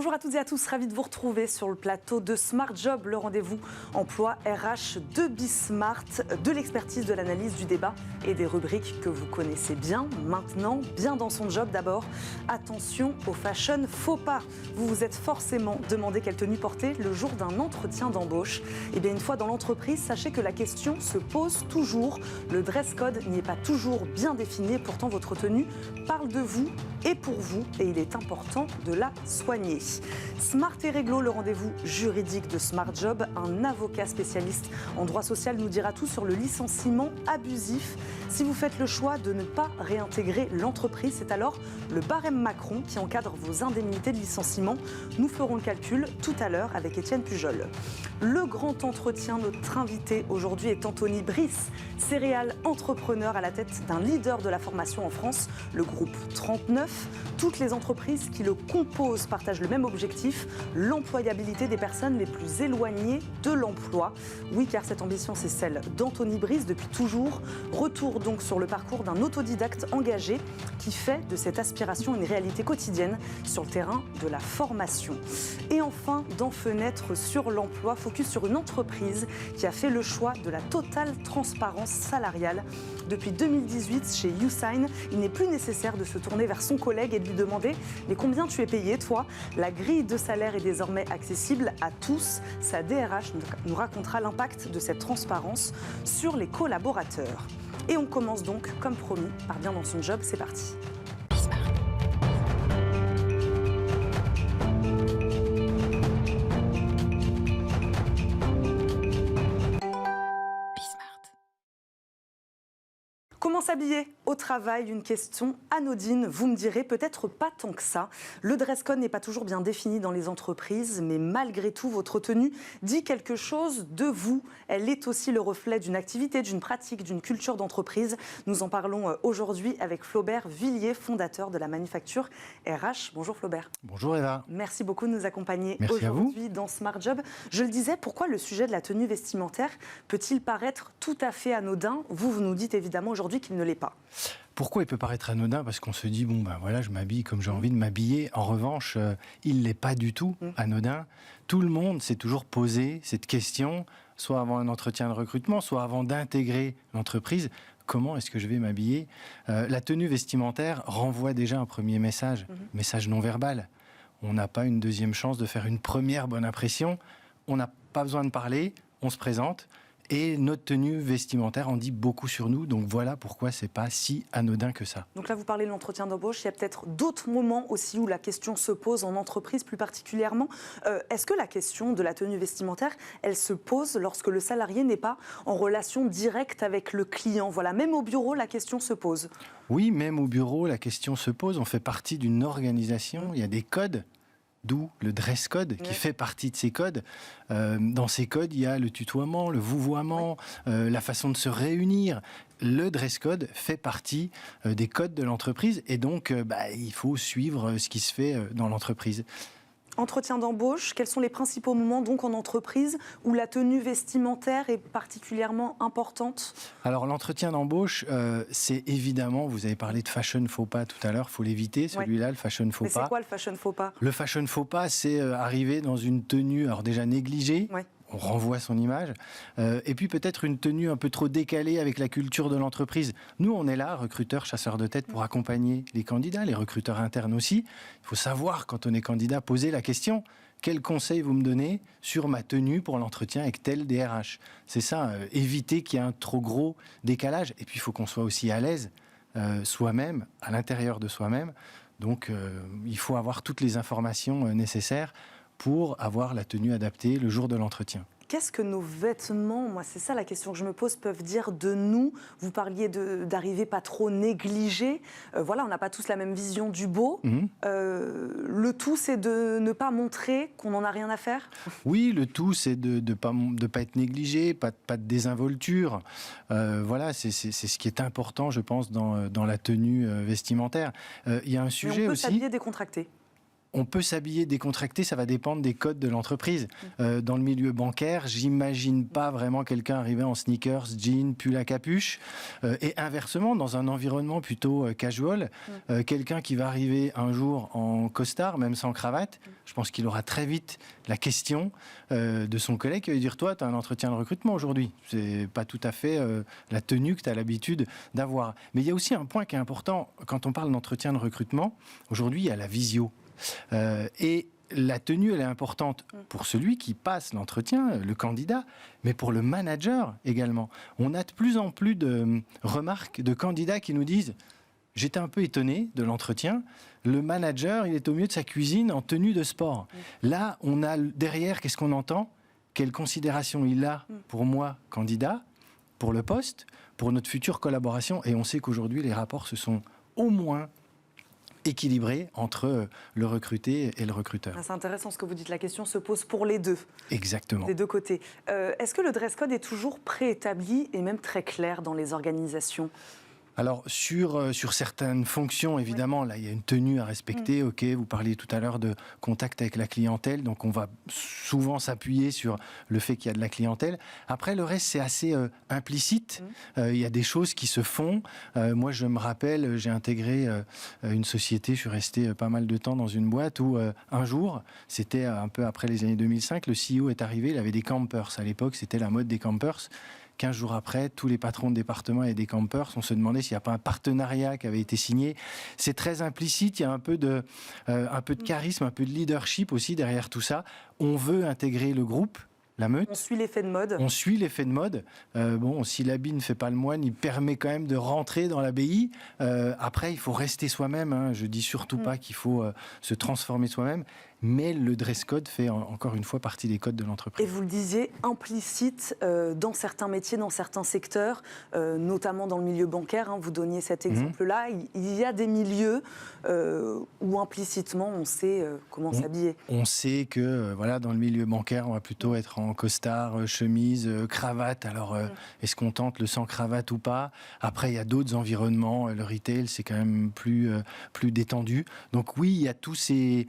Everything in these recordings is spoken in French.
Bonjour à toutes et à tous, ravi de vous retrouver sur le plateau de Smart Job, le rendez-vous emploi RH de Bismart, de l'expertise, de l'analyse, du débat et des rubriques que vous connaissez bien. Maintenant, bien dans son job d'abord, attention au fashion faux pas. Vous vous êtes forcément demandé quelle tenue porter le jour d'un entretien d'embauche. Et bien une fois dans l'entreprise, sachez que la question se pose toujours. Le dress code n'y est pas toujours bien défini, pourtant votre tenue parle de vous et pour vous et il est important de la soigner. Smart et Réglo, le rendez-vous juridique de Smart Job. Un avocat spécialiste en droit social nous dira tout sur le licenciement abusif. Si vous faites le choix de ne pas réintégrer l'entreprise, c'est alors le barème Macron qui encadre vos indemnités de licenciement. Nous ferons le calcul tout à l'heure avec Étienne Pujol. Le grand entretien, notre invité aujourd'hui est Anthony Brice, céréales entrepreneur à la tête d'un leader de la formation en France, le groupe 39. Toutes les entreprises qui le composent partagent le même objectif, l'employabilité des personnes les plus éloignées de l'emploi. Oui, car cette ambition, c'est celle d'Anthony Brice depuis toujours. Retour donc sur le parcours d'un autodidacte engagé qui fait de cette aspiration une réalité quotidienne sur le terrain de la formation. Et enfin, dans Fenêtre sur l'emploi, focus sur une entreprise qui a fait le choix de la totale transparence salariale. Depuis 2018, chez YouSign, il n'est plus nécessaire de se tourner vers son collègue et de lui demander « Mais combien tu es payé, toi ?» La grille de salaire est désormais accessible à tous. Sa DRH nous racontera l'impact de cette transparence sur les collaborateurs. Et on commence donc, comme promis, par bien dans son job. C'est parti. Comment s'habiller au travail? Une question anodine, vous me direz, peut-être pas tant que ça. Le dress code n'est pas toujours bien défini dans les entreprises, mais malgré tout, votre tenue dit quelque chose de vous. Elle est aussi le reflet d'une activité, d'une pratique, d'une culture d'entreprise. Nous en parlons aujourd'hui avec Flaubert Villiers, fondateur de la manufacture RH. Bonjour Flaubert. Bonjour Eva. Merci beaucoup de nous accompagner Merci aujourd'hui dans Smart Job. Je le disais, pourquoi le sujet de la tenue vestimentaire peut-il paraître tout à fait anodin? Vous nous dites évidemment aujourd'hui qu'il ne l'est pas. Pourquoi il peut paraître anodin? Parce qu'on se dit, bon ben voilà, je m'habille comme j'ai envie de m'habiller. En revanche, il ne l'est pas du tout anodin. Tout le monde s'est toujours posé cette question, soit avant un entretien de recrutement, soit avant d'intégrer l'entreprise. Comment est-ce que je vais m'habiller? La tenue vestimentaire renvoie déjà un premier message, message non verbal. On n'a pas une deuxième chance de faire une première bonne impression. On n'a pas besoin de parler, on se présente. Et notre tenue vestimentaire en dit beaucoup sur nous. Donc voilà pourquoi c'est pas si anodin que ça. Donc là, vous parlez de l'entretien d'embauche. Il y a peut-être d'autres moments aussi où la question se pose en entreprise plus particulièrement. Est-ce que la question de la tenue vestimentaire, elle se pose lorsque le salarié n'est pas en relation directe avec le client? Voilà, même au bureau, la question se pose. Oui, même au bureau, la question se pose. On fait partie d'une organisation. Il y a des codes. D'où le dress code qui fait partie de ces codes. Dans ces codes, il y a le tutoiement, le vouvoiement, la façon de se réunir. Le dress code fait partie des codes de l'entreprise et donc il faut suivre ce qui se fait dans l'entreprise. Entretien d'embauche, quels sont les principaux moments donc en entreprise où la tenue vestimentaire est particulièrement importante? Alors l'entretien d'embauche, c'est évidemment, vous avez parlé de fashion faux pas tout à l'heure, il faut l'éviter celui-là, le fashion faux pas. Mais c'est quoi le fashion faux pas? Le fashion faux pas, c'est arriver dans une tenue alors déjà négligée. On renvoie son image. Et puis peut-être une tenue un peu trop décalée avec la culture de l'entreprise. Nous, on est là, recruteurs, chasseurs de tête, pour accompagner les candidats, les recruteurs internes aussi. Il faut savoir, quand on est candidat, poser la question. Quel conseil vous me donnez sur ma tenue pour l'entretien avec tel DRH? C'est ça, éviter qu'il y ait un trop gros décalage. Et puis, il faut qu'on soit aussi à l'aise soi-même, à l'intérieur de soi-même. Donc, il faut avoir toutes les informations nécessaires pour avoir la tenue adaptée le jour de l'entretien. Qu'est-ce que nos vêtements, moi c'est ça la question que je me pose, peuvent dire de nous? Vous parliez d'arriver pas trop négligé. Voilà, on n'a pas tous la même vision du beau. Le tout, c'est de ne pas montrer qu'on n'en a rien à faire? Oui, le tout, c'est de pas être négligé, pas de désinvolture. Voilà, c'est ce qui est important, je pense, dans la tenue vestimentaire. Il y a un sujet aussi... Mais on peut s'habiller décontracté. on peut s'habiller décontracté, ça va dépendre des codes de l'entreprise. Dans le milieu bancaire, j'imagine pas vraiment quelqu'un arriver en sneakers, jeans, pull à capuche. Et inversement, dans un environnement plutôt casual, quelqu'un qui va arriver un jour en costard, même sans cravate, je pense qu'il aura très vite la question de son collègue qui va lui dire « Toi, tu as un entretien de recrutement aujourd'hui. C'est pas tout à fait la tenue que tu as l'habitude d'avoir. » Mais il y a aussi un point qui est important quand on parle d'entretien de recrutement. Aujourd'hui, il y a la visio. Et la tenue, elle est importante pour celui qui passe l'entretien, le candidat, mais pour le manager également. On a de plus en plus de remarques de candidats qui nous disent « J'étais un peu étonné de l'entretien. Le manager, il est au milieu de sa cuisine en tenue de sport. » Là, on a derrière, qu'est-ce qu'on entend ? Quelle considération il a pour moi, candidat, pour le poste, pour notre future collaboration. Et on sait qu'aujourd'hui, les rapports se sont au moins équilibré entre le recruté et le recruteur. C'est intéressant ce que vous dites. La question se pose pour les deux. Exactement. Des deux côtés. Est-ce que le dress code est toujours préétabli et même très clair dans les organisations ? Alors, sur certaines fonctions, évidemment, là, il y a une tenue à respecter. Ok, vous parliez tout à l'heure de contact avec la clientèle, donc on va souvent s'appuyer sur le fait qu'il y a de la clientèle. Après, le reste, c'est assez implicite. Il y a des choses qui se font. Moi, je me rappelle, j'ai intégré une société, je suis resté pas mal de temps dans une boîte où un jour, c'était un peu après les années 2005, le CEO est arrivé, il avait des campers. À l'époque, c'était la mode des campers. 15 jours après, tous les patrons de département et des campers, on se demandait s'il n'y a pas un partenariat qui avait été signé. C'est très implicite, il y a un peu de charisme, un peu de leadership aussi derrière tout ça. On veut intégrer le groupe, la meute. On suit l'effet de mode. On suit l'effet de mode. Bon, si l'habit ne fait pas le moine, il permet quand même de rentrer dans l'abbaye. Après, il faut rester soi-même. Hein. Je dis surtout pas qu'il faut se transformer soi-même. Mais le dress code fait encore une fois partie des codes de l'entreprise. Et vous le disiez, implicite dans certains métiers, dans certains secteurs, notamment dans le milieu bancaire, hein, vous donniez cet exemple-là. Il y a des milieux où implicitement on sait comment s'habiller. On sait que voilà, dans le milieu bancaire, on va plutôt être en costard, chemise, cravate. Alors, est-ce qu'on tente le sans cravate ou pas ? Après, il y a d'autres environnements. Le retail, c'est quand même plus détendu. Donc oui, il y a tous ces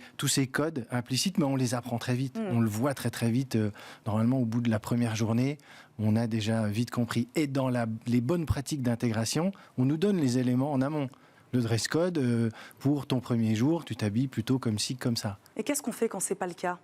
codes implicites, mais on les apprend très vite. On le voit très très vite. Normalement, au bout de la première journée, on a déjà vite compris. Et dans les bonnes pratiques d'intégration, on nous donne les éléments en amont. Le dress code, pour ton premier jour, tu t'habilles plutôt comme ci, comme ça. Et qu'est-ce qu'on fait quand c'est pas le cas ?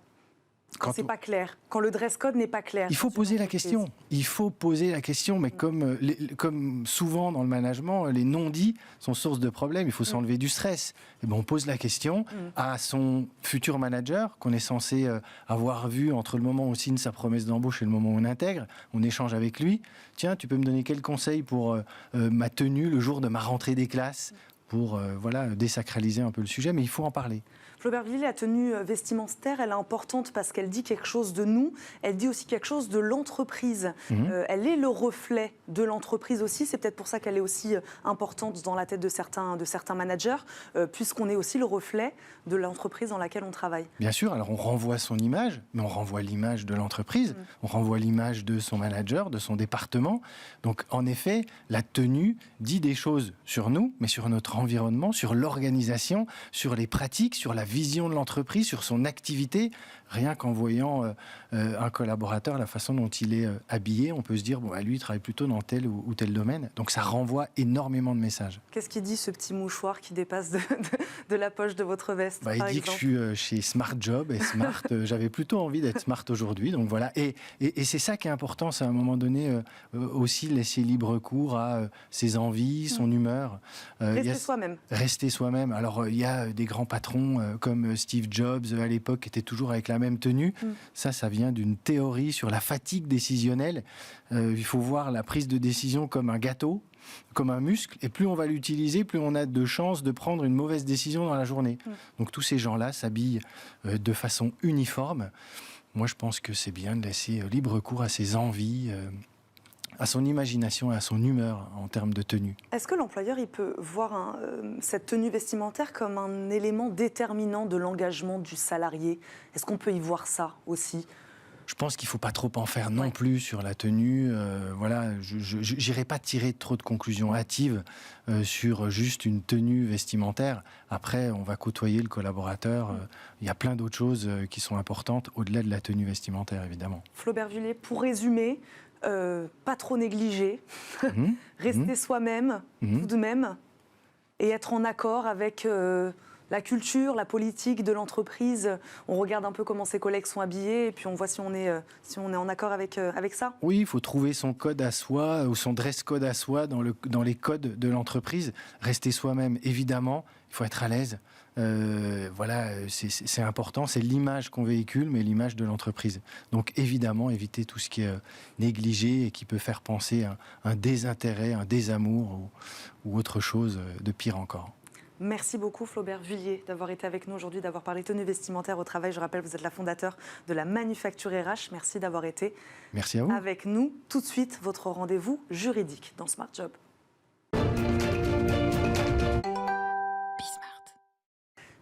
Quand c'est pas clair, quand le dress code n'est pas clair. Il faut poser la question. Il faut poser la question, mais comme souvent dans le management, les non-dits sont source de problèmes. Il faut s'enlever du stress. Et ben, on pose la question à son futur manager, qu'on est censé avoir vu entre le moment où on signe sa promesse d'embauche et le moment où on intègre. On échange avec lui. Tiens, tu peux me donner quel conseil pour ma tenue le jour de ma rentrée des classes pour désacraliser un peu le sujet, mais il faut en parler. Flaubert Villiers, la tenue vestimentaire, elle est importante parce qu'elle dit quelque chose de nous, elle dit aussi quelque chose de l'entreprise. Elle est le reflet de l'entreprise aussi, c'est peut-être pour ça qu'elle est aussi importante dans la tête de certains managers, puisqu'on est aussi le reflet de l'entreprise dans laquelle on travaille. Bien sûr, alors on renvoie son image, mais on renvoie l'image de l'entreprise, on renvoie l'image de son manager, de son département. Donc en effet, la tenue dit des choses sur nous, mais sur notre environnement, sur l'organisation, sur les pratiques, sur la vision de l'entreprise, sur son activité. Rien qu'en voyant un collaborateur, la façon dont il est habillé, on peut se dire, bon, lui, il travaille plutôt dans tel ou tel domaine. Donc ça renvoie énormément de messages. Qu'est-ce qu'il dit, ce petit mouchoir qui dépasse de la poche de votre veste, il dit que je suis chez Smart Job, et Smart, j'avais plutôt envie d'être Smart aujourd'hui. Donc voilà. Et c'est ça qui est important, c'est à un moment donné aussi laisser libre cours à ses envies, son humeur. Rester soi-même. Rester soi-même. Alors, il y a des grands patrons comme Steve Jobs à l'époque qui étaient toujours avec la même tenue. Ça vient d'une théorie sur la fatigue décisionnelle. Il faut voir la prise de décision comme un gâteau, comme un muscle, et plus on va l'utiliser, plus on a de chances de prendre une mauvaise décision dans la journée. Donc tous ces gens-là s'habillent de façon uniforme. Moi, je pense que c'est bien de laisser libre cours à ses envies, à son imagination et à son humeur en termes de tenue. Est-ce que l'employeur il peut voir cette tenue vestimentaire comme un élément déterminant de l'engagement du salarié ? Est-ce qu'on peut y voir ça aussi ? Je pense qu'il ne faut pas trop en faire non plus sur la tenue. Voilà, je n'irai pas tirer trop de conclusions hâtives sur juste une tenue vestimentaire. Après, on va côtoyer le collaborateur. Il y a plein d'autres choses qui sont importantes au-delà de la tenue vestimentaire, évidemment. Flaubert Vullier, pour résumer, pas trop négliger, rester soi-même, tout de même, et être en accord avec la culture, la politique de l'entreprise. On regarde un peu comment ses collègues sont habillés et puis on voit si on est en accord avec ça. Oui, il faut trouver son code à soi ou son dress code à soi dans les codes de l'entreprise. Rester soi-même, évidemment, il faut être à l'aise. Voilà, c'est important, c'est l'image qu'on véhicule, mais l'image de l'entreprise. Donc évidemment, éviter tout ce qui est négligé et qui peut faire penser à un désintérêt, un désamour ou autre chose de pire encore. Merci beaucoup Flaubert Vullier d'avoir été avec nous aujourd'hui, d'avoir parlé tenue vestimentaire au travail. Je rappelle, vous êtes la fondateur de la Manufacture RH. Merci d'avoir été avec nous. Tout de suite, votre rendez-vous juridique dans Smart Job.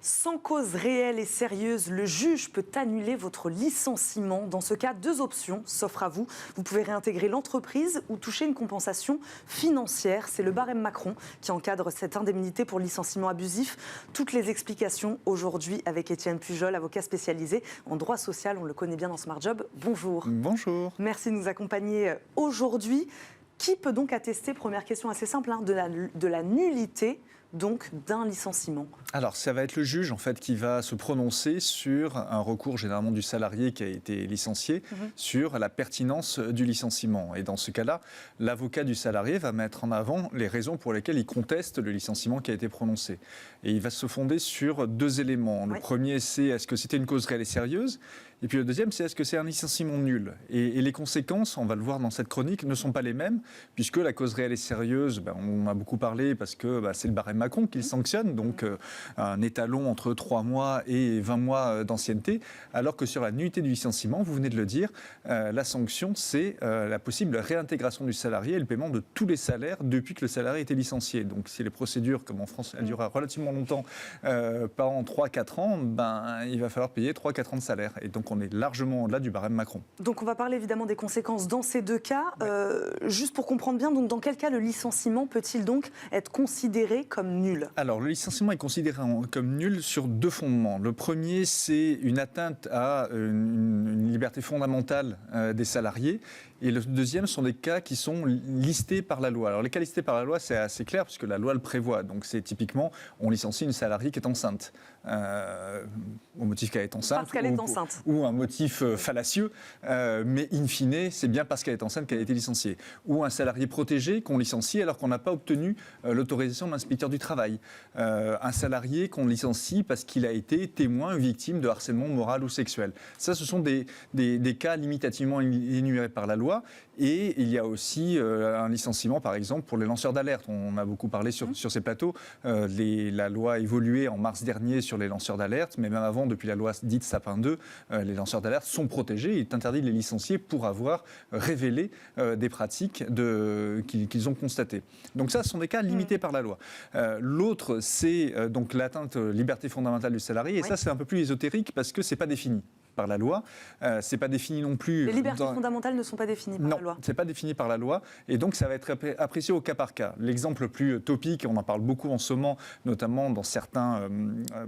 Sans cause réelle et sérieuse, le juge peut annuler votre licenciement. Dans ce cas, 2 options s'offrent à vous. Vous pouvez réintégrer l'entreprise ou toucher une compensation financière. C'est le barème Macron qui encadre cette indemnité pour licenciement abusif. Toutes les explications aujourd'hui avec Étienne Pujol, avocat spécialisé en droit social. On le connaît bien dans Smart Job. Bonjour. Bonjour. Merci de nous accompagner aujourd'hui. Qui peut donc attester, première question assez simple, de la nullité donc d'un licenciement? Alors, ça va être le juge en fait qui va se prononcer sur un recours généralement du salarié qui a été licencié sur la pertinence du licenciement. Et dans ce cas-là, l'avocat du salarié va mettre en avant les raisons pour lesquelles il conteste le licenciement qui a été prononcé. Et il va se fonder sur 2 éléments. Le premier, c'est est-ce que c'était une cause réelle et sérieuse ? Et puis le deuxième, c'est est-ce que c'est un licenciement nul ? Et les conséquences, on va le voir dans cette chronique, ne sont pas les mêmes, puisque la cause réelle et sérieuse, on en a beaucoup parlé parce que c'est le barème Macron qui le sanctionne, donc un étalon entre 3 mois et 20 mois d'ancienneté, alors que sur la nullité du licenciement, vous venez de le dire, la sanction, c'est la possible réintégration du salarié et le paiement de tous les salaires depuis que le salarié a été licencié. Donc si les procédures, comme en France, elles durent relativement longtemps, pendant 3-4 ans, il va falloir payer 3-4 ans de salaire. Et donc on est largement au-delà du barème Macron. Donc on va parler évidemment des conséquences dans ces 2 cas. Juste pour comprendre bien, donc dans quel cas le licenciement peut-il donc être considéré comme nul ? Alors le licenciement est considéré comme nul sur 2 fondements. Le premier, c'est une atteinte à une liberté fondamentale des salariés. Et le deuxième sont des cas qui sont listés par la loi. Alors les cas listés par la loi, c'est assez clair puisque la loi le prévoit. Donc c'est typiquement, on licencie une salariée qui est enceinte. Au motif qu'elle est enceinte. Parce qu'elle est enceinte. Ou un motif fallacieux, mais in fine, c'est bien parce qu'elle est enceinte qu'elle a été licenciée. Ou un salarié protégé qu'on licencie alors qu'on n'a pas obtenu l'autorisation de l'inspecteur du travail. Un salarié qu'on licencie parce qu'il a été témoin ou victime de harcèlement moral ou sexuel. Ça, ce sont des cas limitativement énumérés par la loi. Et il y a aussi un licenciement, par exemple, pour les lanceurs d'alerte. On a beaucoup parlé sur ces plateaux. La loi a évolué en mars dernier sur les lanceurs d'alerte, mais même avant, depuis la loi dite Sapin 2, les lanceurs d'alerte sont protégés. Il est interdit de les licencier pour avoir révélé des pratiques qu'ils ont constatées. Donc ça, ce sont des cas limités par la loi. L'autre, c'est donc l'atteinte liberté fondamentale du salarié. Et ça, c'est un peu plus ésotérique parce que ce n'est pas défini par la loi. C'est pas défini non plus. Les libertés fondamentales ne sont pas définies par la loi. Non, c'est pas défini par la loi. Et donc, ça va être apprécié au cas par cas. L'exemple le plus topique, on en parle beaucoup en ce moment, notamment dans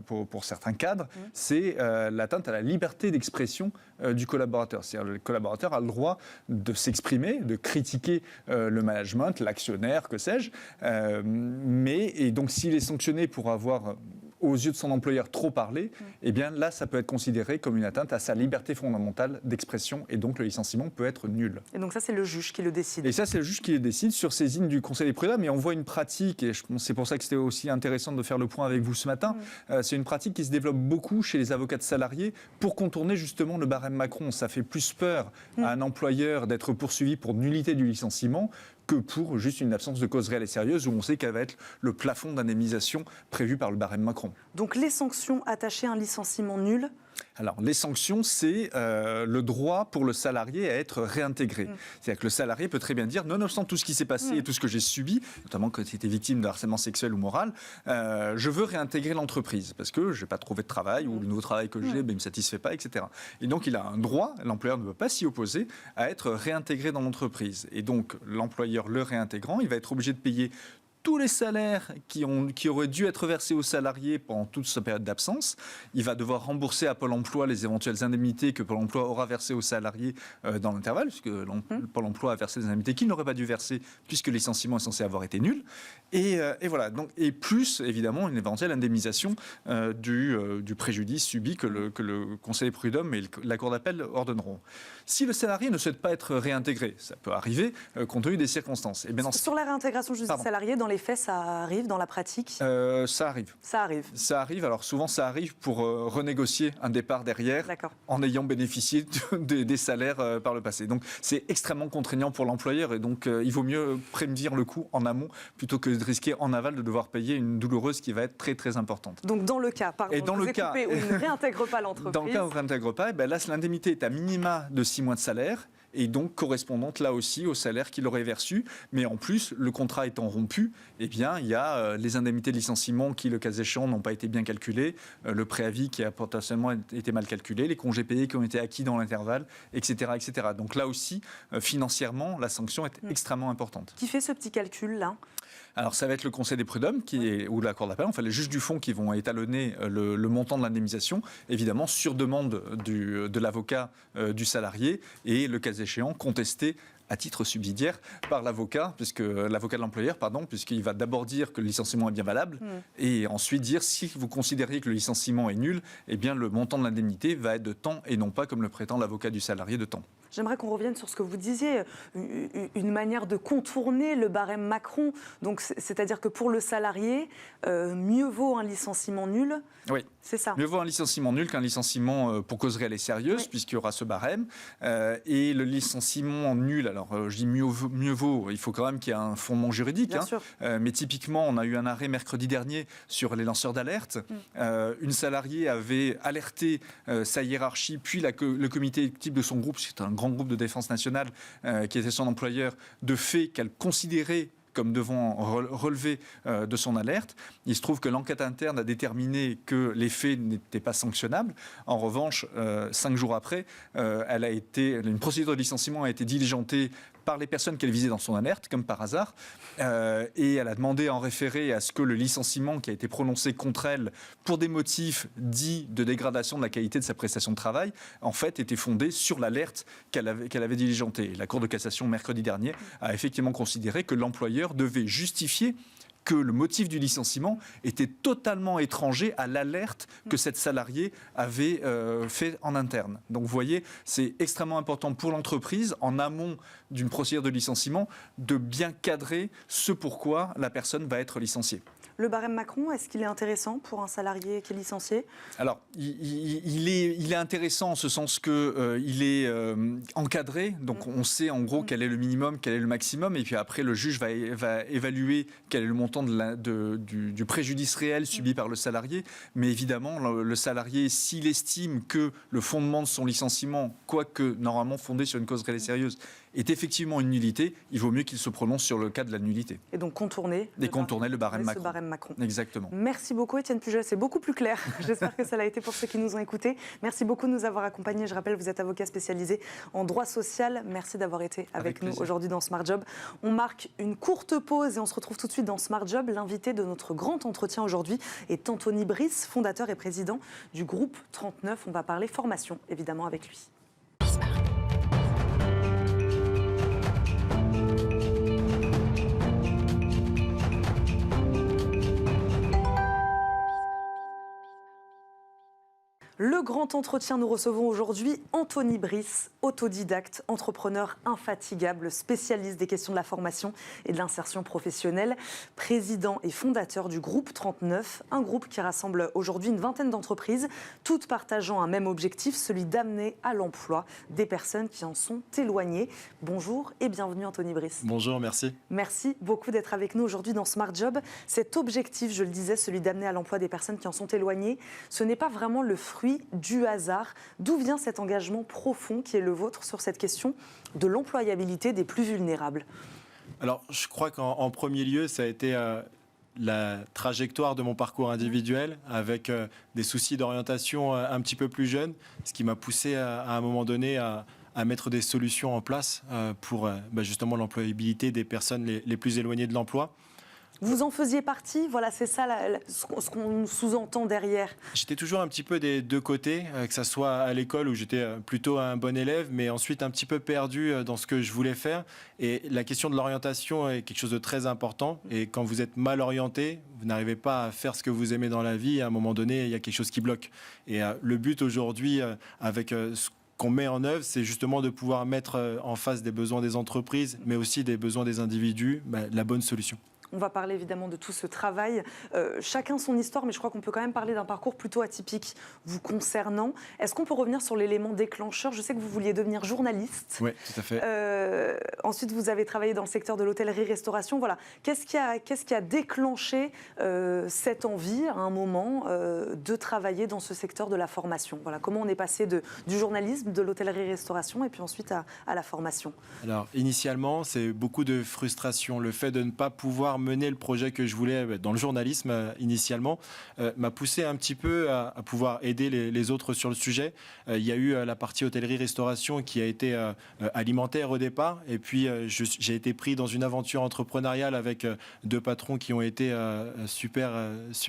pour certains cadres, c'est l'atteinte à la liberté d'expression du collaborateur. C'est-à-dire le collaborateur a le droit de s'exprimer, de critiquer le management, l'actionnaire, que sais-je. Et donc, s'il est sanctionné pour avoir aux yeux de son employeur trop parlé, eh bien là, ça peut être considéré comme une atteinte à sa liberté fondamentale d'expression et donc le licenciement peut être nul. Et donc ça, c'est le juge qui le décide. Et ça, c'est le juge qui le décide sur saisine du Conseil des prud'hommes. Et on voit une pratique, et c'est pour ça que c'était aussi intéressant de faire le point avec vous ce matin, c'est une pratique qui se développe beaucoup chez les avocats de salariés pour contourner justement le barème Macron. Ça fait plus peur à un employeur d'être poursuivi pour nullité du licenciement que pour juste une absence de cause réelle et sérieuse où on sait qu'elle va être le plafond d'indemnisation prévu par le barème Macron. Donc les sanctions attachées à un licenciement nul Alors, les sanctions, c'est le droit pour le salarié à être réintégré. C'est-à-dire que le salarié peut très bien dire, nonobstant tout ce qui s'est passé et tout ce que j'ai subi, notamment quand j'étais victime de harcèlement sexuel ou moral, je veux réintégrer l'entreprise parce que je n'ai pas trouvé de travail ou le nouveau travail que j'ai ne me satisfait pas, etc. Et donc, il a un droit, l'employeur ne peut pas s'y opposer, à être réintégré dans l'entreprise. Et donc, l'employeur le réintégrant, il va être obligé de payer tous les salaires qui auraient dû être versés aux salariés pendant toute sa période d'absence. Il va devoir rembourser à Pôle emploi les éventuelles indemnités que Pôle emploi aura versées aux salariés dans l'intervalle, puisque Pôle emploi a versé des indemnités qu'il n'aurait pas dû verser, puisque le licenciement est censé avoir été nul. Et voilà. Donc, et plus, évidemment, une éventuelle indemnisation du préjudice subi que le Conseil des prud'hommes et la Cour d'appel ordonneront. Si le salarié ne souhaite pas être réintégré, ça peut arriver compte tenu des circonstances. Et bien sur la réintégration juste des salariés, dans les faits, ça arrive dans la pratique Ça arrive. Ça arrive. Ça arrive. Alors souvent, ça arrive pour renégocier un départ derrière en ayant bénéficié des salaires par le passé. Donc c'est extrêmement contraignant pour l'employeur et donc il vaut mieux prévenir le coût en amont plutôt que de risquer en aval de devoir payer une douloureuse qui va être très très importante. Donc dans le cas, où il ne réintègre pas l'entreprise. Dans le cas où il ne réintègre pas, là l'indemnité est à minima de 6 mois de salaire. Et donc correspondante là aussi au salaire qu'il aurait versé. Mais en plus, le contrat étant rompu, eh bien, il y a les indemnités de licenciement qui, le cas échéant, n'ont pas été bien calculées, le préavis qui a potentiellement été mal calculé, les congés payés qui ont été acquis dans l'intervalle, etc., etc. Donc là aussi, financièrement, la sanction est extrêmement importante. Qui fait ce petit calcul-là ? Alors ça va être le Conseil des prud'hommes ou la Cour d'appel, enfin les juges du fond qui vont étalonner le montant de l'indemnisation, évidemment sur demande de l'avocat du salarié et le cas échéant contesté à titre subsidiaire par l'avocat de l'employeur, puisqu'il va d'abord dire que le licenciement est bien valable et ensuite dire si vous considérez que le licenciement est nul, eh bien le montant de l'indemnité va être de temps et non pas comme le prétend l'avocat du salarié de temps. J'aimerais qu'on revienne sur ce que vous disiez, une manière de contourner le barème Macron. Donc, c'est-à-dire que pour le salarié, mieux vaut un licenciement nul. Oui, c'est ça. Mieux vaut un licenciement nul qu'un licenciement pour cause réelle et sérieuse, puisqu'il y aura ce barème. Et le licenciement nul, alors je dis mieux vaut, il faut quand même qu'il y ait un fondement juridique. Bien sûr. Mais typiquement, on a eu un arrêt mercredi dernier sur les lanceurs d'alerte. Une salariée avait alerté sa hiérarchie, puis le comité type de son groupe, c'est un grand groupe de défense nationale qui était son employeur, de faits qu'elle considérait comme devant relever de son alerte. Il se trouve que l'enquête interne a déterminé que les faits n'étaient pas sanctionnables. En revanche, 5 jours après, une procédure de licenciement a été diligentée par les personnes qu'elle visait dans son alerte, comme par hasard, et elle a demandé en référé à ce que le licenciement qui a été prononcé contre elle pour des motifs dits de dégradation de la qualité de sa prestation de travail, en fait, était fondé sur l'alerte qu'elle avait diligentée. La Cour de cassation, mercredi dernier, a effectivement considéré que l'employeur devait justifier que le motif du licenciement était totalement étranger à l'alerte que cette salariée avait fait en interne. Donc vous voyez, c'est extrêmement important pour l'entreprise, en amont d'une procédure de licenciement, de bien cadrer ce pourquoi la personne va être licenciée. Le barème Macron, est-ce qu'il est intéressant pour un salarié qui est licencié ? Alors, il est intéressant en ce sens qu'il est encadré. Donc, on sait en gros quel est le minimum, quel est le maximum. Et puis après, le juge va évaluer quel est le montant du préjudice réel subi par le salarié. Mais évidemment, le salarié, s'il estime que le fondement de son licenciement, quoique normalement fondé sur une cause réelle et sérieuse, est effectivement une nullité, il vaut mieux qu'il se prononce sur le cas de la nullité. Et donc contourner le barème Macron. Exactement. Merci beaucoup Étienne Pujol, c'est beaucoup plus clair. J'espère que ça l'a été pour ceux qui nous ont écoutés. Merci beaucoup de nous avoir accompagnés. Je rappelle, vous êtes avocat spécialisé en droit social. Merci d'avoir été avec nous aujourd'hui dans Smart Job. On marque une courte pause et on se retrouve tout de suite dans Smart Job. L'invité de notre grand entretien aujourd'hui est Anthony Brice, fondateur et président du groupe 39. On va parler formation, évidemment, avec lui. Le grand entretien, nous recevons aujourd'hui Anthony Brice, autodidacte, entrepreneur infatigable, spécialiste des questions de la formation et de l'insertion professionnelle, président et fondateur du groupe 39, un groupe qui rassemble aujourd'hui une vingtaine d'entreprises, toutes partageant un même objectif, celui d'amener à l'emploi des personnes qui en sont éloignées. Bonjour et bienvenue Anthony Brice. Bonjour, merci. Merci beaucoup d'être avec nous aujourd'hui dans Smart Job. Cet objectif, je le disais, celui d'amener à l'emploi des personnes qui en sont éloignées, ce n'est pas vraiment le fruit celui du hasard. D'où vient cet engagement profond qui est le vôtre sur cette question de l'employabilité des plus vulnérables? Alors, je crois qu'en premier lieu, ça a été la trajectoire de mon parcours individuel avec des soucis d'orientation un petit peu plus jeune, ce qui m'a poussé à un moment donné à mettre des solutions en place pour justement l'employabilité des personnes les plus éloignées de l'emploi. Vous en faisiez partie, voilà, c'est ça ce qu'on sous-entend derrière. J'étais toujours un petit peu des deux côtés, que ça soit à l'école où j'étais plutôt un bon élève, mais ensuite un petit peu perdu dans ce que je voulais faire. Et la question de l'orientation est quelque chose de très important. Et quand vous êtes mal orienté, vous n'arrivez pas à faire ce que vous aimez dans la vie. À un moment donné, il y a quelque chose qui bloque. Et le but aujourd'hui, avec ce qu'on met en œuvre, c'est justement de pouvoir mettre en face des besoins des entreprises, mais aussi des besoins des individus, la bonne solution. On va parler évidemment de tout ce travail. Chacun son histoire, mais je crois qu'on peut quand même parler d'un parcours plutôt atypique vous concernant. Est-ce qu'on peut revenir sur l'élément déclencheur? Je sais que vous vouliez devenir journaliste. Oui, tout à fait. Ensuite, vous avez travaillé dans le secteur de l'hôtellerie-restauration. Voilà. Qu'est-ce qui a déclenché cette envie, à un moment, de travailler dans ce secteur de la formation? Voilà. Comment on est passé du journalisme, de l'hôtellerie-restauration, et puis ensuite à la formation? Alors, initialement, c'est beaucoup de frustration. Le fait de ne pas pouvoir mener le projet que je voulais dans le journalisme initialement m'a poussé un petit peu à pouvoir aider les autres sur le sujet. Il y a eu la partie hôtellerie-restauration qui a été alimentaire au départ, et puis j'ai été pris dans une aventure entrepreneuriale avec deux patrons qui ont été super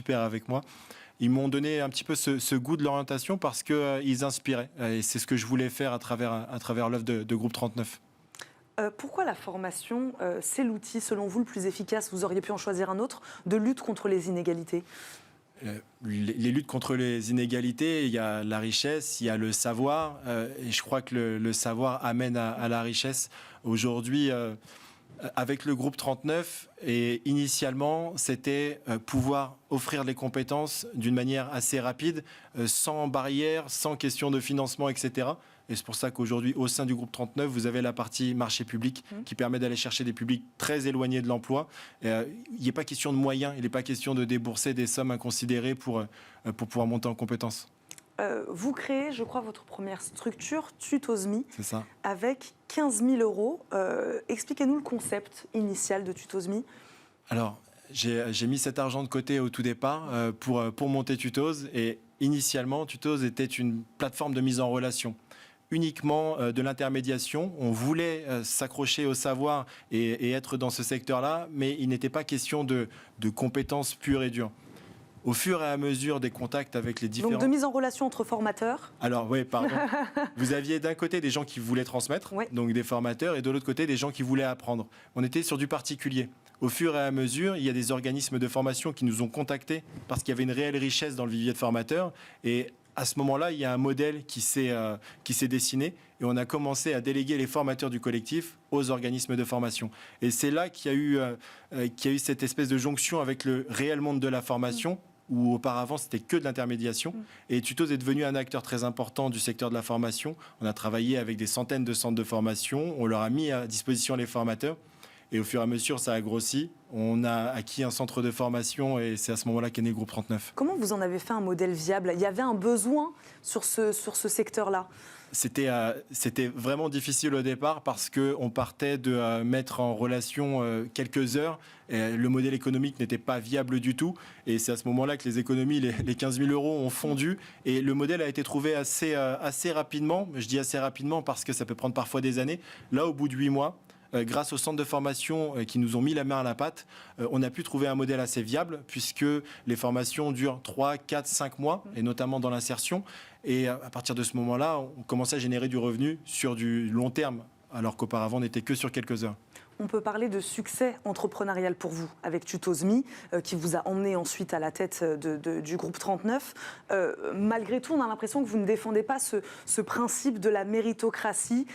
avec moi. Ils m'ont donné un petit peu ce goût de l'orientation parce qu'ils inspiraient, et c'est ce que je voulais faire à travers l'œuvre de Groupe 39. Pourquoi la formation, c'est l'outil, selon vous, le plus efficace, vous auriez pu en choisir un autre, de lutte contre les inégalités? Les luttes contre les inégalités, il y a la richesse, il y a le savoir, et je crois que le savoir amène à la richesse. Aujourd'hui, avec le groupe 39, et initialement, c'était pouvoir offrir les compétences d'une manière assez rapide, sans barrière, sans question de financement, etc. Et c'est pour ça qu'aujourd'hui, au sein du groupe 39, vous avez la partie marché public qui permet d'aller chercher des publics très éloignés de l'emploi. Il n'est pas question de moyens, il n'est pas question de débourser des sommes inconsidérées pour pouvoir monter en compétences. Vous créez, je crois, votre première structure, Tutosmi, C'est ça. avec 15 000 euros. Expliquez-nous le concept initial de Tutosmi. Alors, j'ai mis cet argent de côté au tout départ pour monter Tutos. Et initialement, Tutos était une plateforme de mise en relation. Uniquement de l'intermédiation. On voulait s'accrocher au savoir et être dans ce secteur-là, mais il n'était pas question de compétences pures et dures. Au fur et à mesure des contacts avec les différents... Donc de mise en relation entre formateurs. Alors oui, pardon. Vous aviez d'un côté des gens qui voulaient transmettre, donc des formateurs, et de l'autre côté des gens qui voulaient apprendre. On était sur du particulier. Au fur et à mesure, il y a des organismes de formation qui nous ont contactés parce qu'il y avait une réelle richesse dans le vivier de formateurs. Et à ce moment-là, il y a un modèle qui s'est dessiné et on a commencé à déléguer les formateurs du collectif aux organismes de formation. Et c'est là qu'il y a eu cette espèce de jonction avec le réel monde de la formation, où auparavant c'était que de l'intermédiation. Et Tutos est devenu un acteur très important du secteur de la formation. On a travaillé avec des centaines de centres de formation, on leur a mis à disposition les formateurs. Et au fur et à mesure, ça a grossi. On a acquis un centre de formation et c'est à ce moment-là qu'est né le groupe 39. Comment vous en avez fait un modèle viable? Il y avait un besoin sur ce secteur-là? C'était vraiment difficile au départ parce qu'on partait de mettre en relation quelques heures. Et le modèle économique n'était pas viable du tout. Et c'est à ce moment-là que les économies, les 15 000 euros ont fondu. Et le modèle a été trouvé assez rapidement. Je dis assez rapidement parce que ça peut prendre parfois des années. Là, au bout de 8 mois, grâce aux centres de formation qui nous ont mis la main à la pâte, on a pu trouver un modèle assez viable puisque les formations durent 3, 4, 5 mois, et notamment dans l'insertion. Et à partir de ce moment-là, on commençait à générer du revenu sur du long terme, alors qu'auparavant, on n'était que sur quelques heures. On peut parler de succès entrepreneurial pour vous avec Tutosmi, qui vous a emmené ensuite à la tête du groupe 39. Malgré tout, on a l'impression que vous ne défendez pas ce principe de la méritocratie,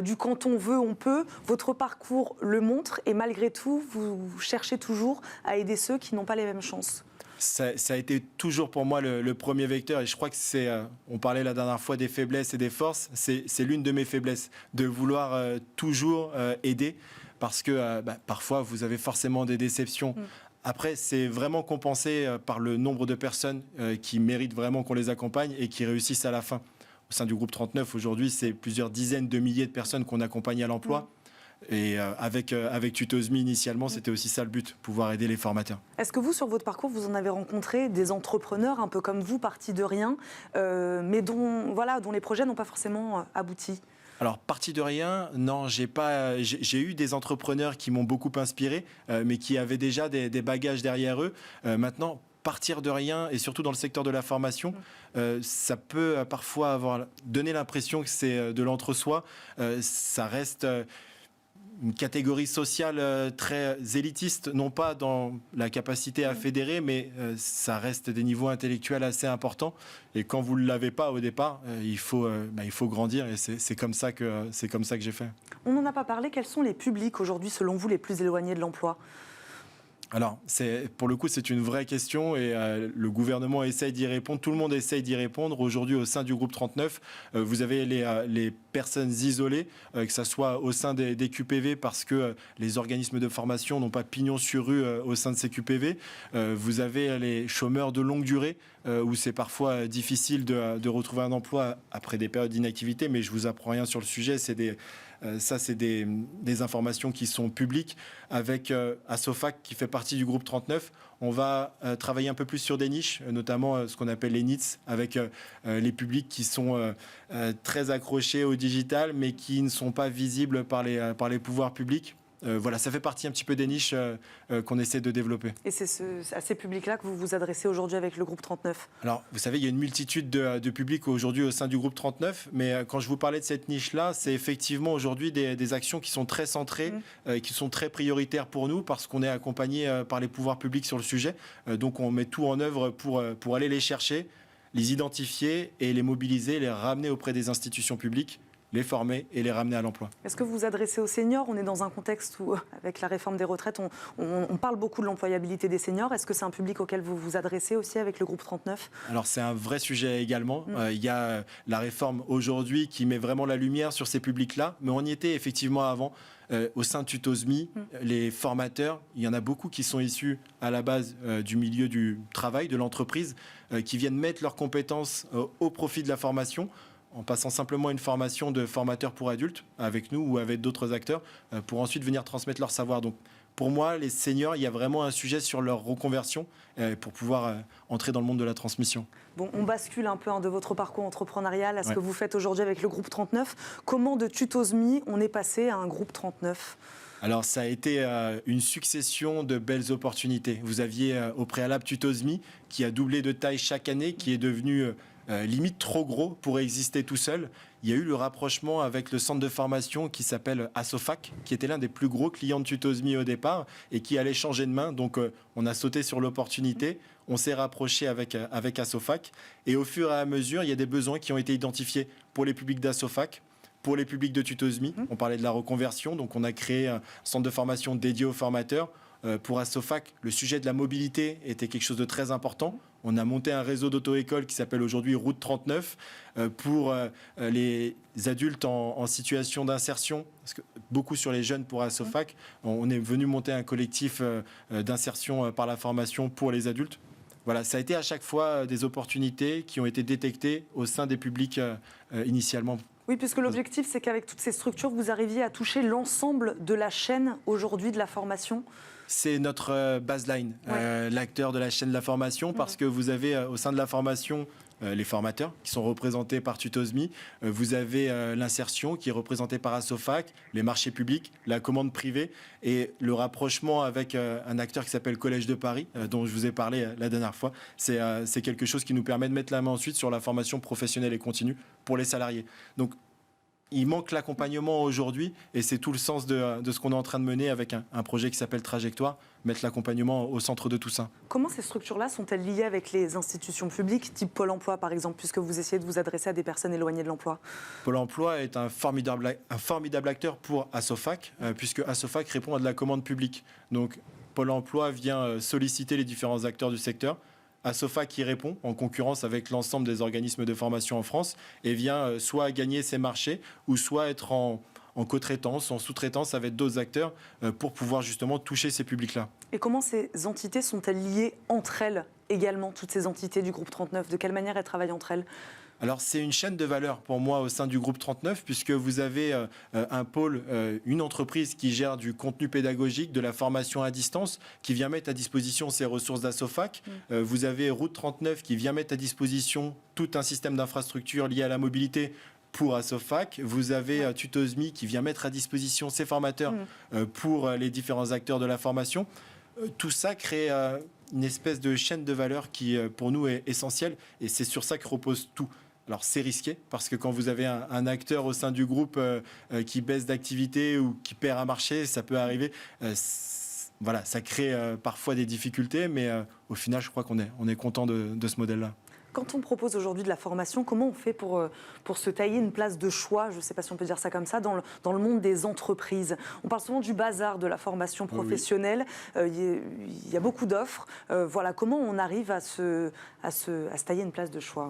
du quand on veut, on peut. Votre parcours le montre et malgré tout, vous cherchez toujours à aider ceux qui n'ont pas les mêmes chances. Ça a été toujours pour moi le premier vecteur et je crois que c'est, on parlait la dernière fois des faiblesses et des forces, c'est l'une de mes faiblesses, de vouloir toujours aider. Parce que parfois, vous avez forcément des déceptions Après, c'est vraiment compensé par le nombre de personnes qui méritent vraiment qu'on les accompagne et qui réussissent à la fin. Au sein du groupe 39, aujourd'hui, c'est plusieurs dizaines de milliers de personnes qu'on accompagne à l'emploi. Et avec Tutos.me, initialement, c'était aussi ça le but, pouvoir aider les formateurs. Est-ce que vous, sur votre parcours, vous en avez rencontré des entrepreneurs un peu comme vous, partis de rien, mais dont les projets n'ont pas forcément abouti ? Alors, parti de rien, non, j'ai eu des entrepreneurs qui m'ont beaucoup inspiré, mais qui avaient déjà des bagages derrière eux. Maintenant, partir de rien, et surtout dans le secteur de la formation, ça peut parfois donner l'impression que c'est de l'entre-soi. Ça reste une catégorie sociale très élitiste, non pas dans la capacité à fédérer, mais ça reste des niveaux intellectuels assez importants. Et quand vous ne l'avez pas au départ, il faut grandir. Et c'est comme ça que j'ai fait. On n'en a pas parlé. Quels sont les publics aujourd'hui, selon vous, les plus éloignés de l'emploi ? Alors, pour le coup, c'est une vraie question et le gouvernement essaye d'y répondre. Tout le monde essaye d'y répondre. Aujourd'hui, au sein du groupe 39, vous avez les personnes isolées, que ce soit au sein des QPV parce que les organismes de formation n'ont pas pignon sur rue au sein de ces QPV. Vous avez les chômeurs de longue durée où c'est parfois difficile de retrouver un emploi après des périodes d'inactivité. Mais je vous apprends rien sur le sujet. C'est des informations qui sont publiques. Avec Asofac qui fait partie du groupe 39, on va travailler un peu plus sur des niches, notamment ce qu'on appelle les NEETs, avec les publics qui sont très accrochés au digital, mais qui ne sont pas visibles par les pouvoirs publics. Voilà, ça fait partie un petit peu des niches qu'on essaie de développer. Et c'est à ces publics-là que vous vous adressez aujourd'hui avec le groupe 39 ? Alors, vous savez, il y a une multitude de publics aujourd'hui au sein du groupe 39, mais quand je vous parlais de cette niche-là, c'est effectivement aujourd'hui des actions qui sont très centrées, qui sont très prioritaires pour nous, parce qu'on est accompagné par les pouvoirs publics sur le sujet. Donc, on met tout en œuvre pour aller les chercher, les identifier et les mobiliser, les ramener auprès des institutions publiques, les former et les ramener à l'emploi. Est-ce que vous vous adressez aux seniors ? On est dans un contexte où, avec la réforme des retraites, on parle beaucoup de l'employabilité des seniors. Est-ce que c'est un public auquel vous vous adressez aussi avec le groupe 39 ? Alors c'est un vrai sujet également. Il y a la réforme aujourd'hui qui met vraiment la lumière sur ces publics-là, mais on y était effectivement avant. Au sein de Tutos.me, les formateurs, il y en a beaucoup qui sont issus à la base du milieu du travail, de l'entreprise, qui viennent mettre leurs compétences au profit de la formation, en passant simplement une formation de formateur pour adultes avec nous ou avec d'autres acteurs pour ensuite venir transmettre leur savoir. Donc pour moi, les seniors, il y a vraiment un sujet sur leur reconversion pour pouvoir entrer dans le monde de la transmission. Bon, on bascule un peu de votre parcours entrepreneurial à ce que vous faites aujourd'hui avec le groupe 39. Comment de Tutos.me on est passé à un groupe 39 ? Alors ça a été une succession de belles opportunités. Vous aviez au préalable Tutos.me qui a doublé de taille chaque année, qui est devenu limite trop gros pour exister tout seul. Il y a eu le rapprochement avec le centre de formation qui s'appelle Asofac, qui était l'un des plus gros clients de Tutos.me au départ et qui allait changer de main. Donc on a sauté sur l'opportunité, on s'est rapproché avec Asofac et au fur et à mesure, il y a des besoins qui ont été identifiés pour les publics d'Asofac, pour les publics de Tutos.me. On parlait de la reconversion, donc on a créé un centre de formation dédié aux formateurs. Pour Asofac, le sujet de la mobilité était quelque chose de très important. On a monté un réseau d'auto-écoles qui s'appelle aujourd'hui Route 39 pour les adultes en situation d'insertion, parce que beaucoup sur les jeunes pour Asofac. On est venu monter un collectif d'insertion par la formation pour les adultes. Voilà, ça a été à chaque fois des opportunités qui ont été détectées au sein des publics initialement. Oui, puisque l'objectif, c'est qu'avec toutes ces structures, vous arriviez à toucher l'ensemble de la chaîne aujourd'hui de la formation. C'est notre baseline, l'acteur de la chaîne de la formation, parce que vous avez au sein de la formation les formateurs qui sont représentés par Tutos.me, vous avez l'insertion qui est représentée par Asofac, les marchés publics, la commande privée et le rapprochement avec un acteur qui s'appelle Collège de Paris, dont je vous ai parlé la dernière fois. C'est quelque chose qui nous permet de mettre la main ensuite sur la formation professionnelle et continue pour les salariés. Donc, il manque l'accompagnement aujourd'hui et c'est tout le sens de ce qu'on est en train de mener avec un projet qui s'appelle Trajectoire, mettre l'accompagnement au centre de tout ça. Comment ces structures-là sont-elles liées avec les institutions publiques, type Pôle emploi par exemple, puisque vous essayez de vous adresser à des personnes éloignées de l'emploi ? Pôle emploi est un formidable acteur pour Asofac, puisque Asofac répond à de la commande publique. Donc Pôle emploi vient solliciter les différents acteurs du secteur. Asofac qui répond en concurrence avec l'ensemble des organismes de formation en France et vient soit gagner ses marchés ou soit être en en co-traitance, en sous-traitance avec d'autres acteurs pour pouvoir justement toucher ces publics-là. Et comment ces entités sont-elles liées entre elles également, toutes ces entités du groupe 39 ? De quelle manière elles travaillent entre elles ? Alors c'est une chaîne de valeur pour moi au sein du groupe 39 puisque vous avez un pôle, une entreprise qui gère du contenu pédagogique, de la formation à distance, qui vient mettre à disposition ses ressources d'Assofac. Vous avez Route 39 qui vient mettre à disposition tout un système d'infrastructure lié à la mobilité pour Assofac. Vous avez Tutosmi qui vient mettre à disposition ses formateurs pour les différents acteurs de la formation. Tout ça crée une espèce de chaîne de valeur qui, pour nous, est essentielle et c'est sur ça que repose tout. Alors c'est risqué parce que quand vous avez un acteur au sein du groupe qui baisse d'activité ou qui perd un marché, ça peut arriver. Voilà, ça crée parfois des difficultés, mais au final, je crois qu'on est content de ce modèle-là. Quand on propose aujourd'hui de la formation, comment on fait pour se tailler une place de choix, je ne sais pas si on peut dire ça comme ça, dans le monde des entreprises ? On parle souvent du bazar de la formation professionnelle. Il y a beaucoup d'offres. Voilà, comment on arrive à se tailler une place de choix ?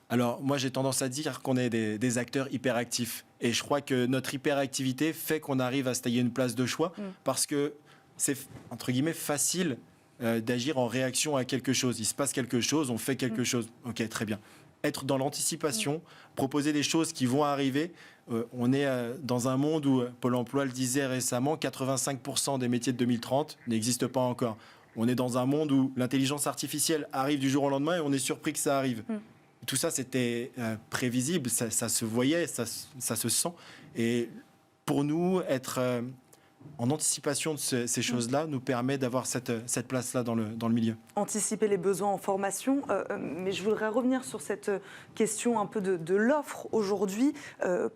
Alors, moi, j'ai tendance à dire qu'on est des acteurs hyperactifs. Et je crois que notre hyperactivité fait qu'on arrive à se tailler une place de choix parce que c'est, entre guillemets, facile d'agir en réaction à quelque chose. Il se passe quelque chose, on fait quelque chose. Ok, très bien. Être dans l'anticipation, proposer des choses qui vont arriver. On est dans un monde où, Pôle emploi le disait récemment, 85% des métiers de 2030 n'existent pas encore. On est dans un monde où l'intelligence artificielle arrive du jour au lendemain et on est surpris que ça arrive. Tout ça, c'était prévisible, ça se voyait, ça se sent. Et pour nous, être en anticipation de ces choses-là nous permet d'avoir cette place-là dans le milieu. Anticiper les besoins en formation, mais je voudrais revenir sur cette question un peu de l'offre aujourd'hui.